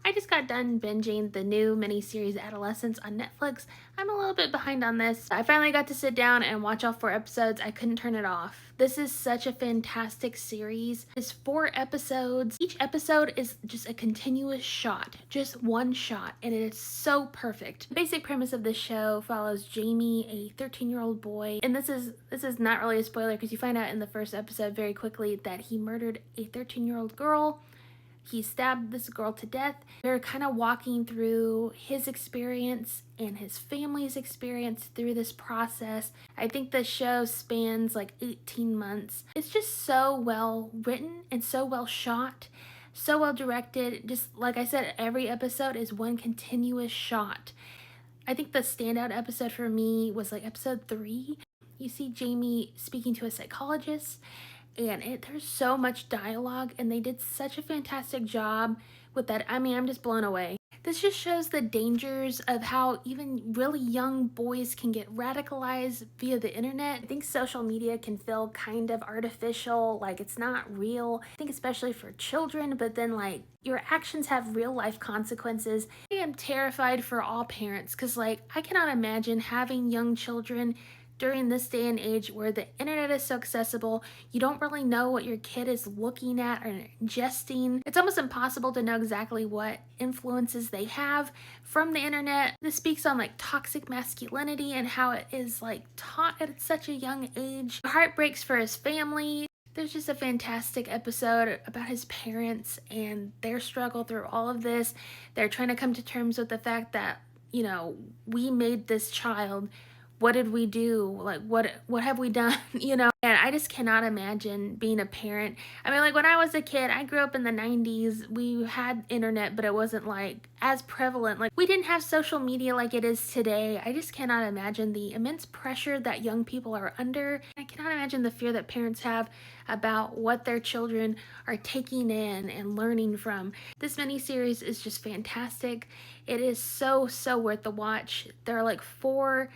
I just got done binging the new miniseries Adolescence on Netflix. I'm a little bit behind on this. I finally got to sit down and watch all 4 episodes. I couldn't turn it off. This is such a fantastic series. It's 4 episodes. Each episode is just a continuous shot, just one shot, and it is so perfect. The basic premise of this show follows Jamie, a 13-year-old boy, and this is not really a spoiler because you find out in the first episode very quickly that he murdered a 13-year-old girl. He stabbed this girl to death. They're kind of walking through his experience and his family's experience through this process. I think the show spans like 18 months. It's just so well written and so well shot, so well directed. Just like I said, every episode is one continuous shot. I think the standout episode for me was like episode 3. You see Jamie speaking to a psychologist, and there's so much dialogue, and they did such a fantastic job with that. I mean, I'm just blown away. This just shows the dangers of how even really young boys can get radicalized via the internet. I think social media can feel kind of artificial, like it's not real. I think especially for children, but then like your actions have real life consequences. I am terrified for all parents because like I cannot imagine having young children during this day and age where the internet is so accessible. You don't really know what your kid is looking at or ingesting. It's almost impossible to know exactly what influences they have from the internet. This speaks on like toxic masculinity and how it is like taught at such a young age. Heart breaks for his family. There's just a fantastic episode about his parents and their struggle through all of this. They're trying to come to terms with the fact that, we made this child. What did we do? Like, what have we done? And I just cannot imagine being a parent. I mean, like when I was a kid, I grew up in the 90s. We had internet, but it wasn't like as prevalent. Like we didn't have social media like it is today. I just cannot imagine the immense pressure that young people are under. I cannot imagine the fear that parents have about what their children are taking in and learning from. This miniseries is just fantastic. It is so worth the watch. There are like 4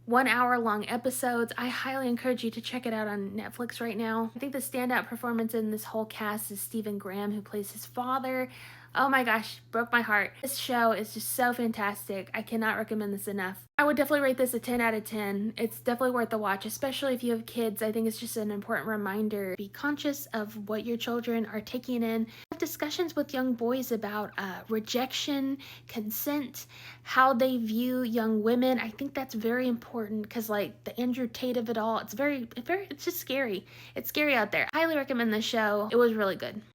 1 hour long episodes. I highly encourage you to check it out on Netflix right now. I think the standout performance in this whole cast is Stephen Graham, who plays his father. Oh my gosh, broke my heart. This show is just so fantastic. I cannot recommend this enough. I would definitely rate this a 10 out of 10. It's definitely worth the watch, especially if you have kids. I think it's just an important reminder. Be conscious of what your children are taking in. Have discussions with young boys about rejection, consent, how they view young women. I think that's very important because like the Andrew Tate of it all, it's just scary. It's scary out there. I highly recommend this show. It was really good.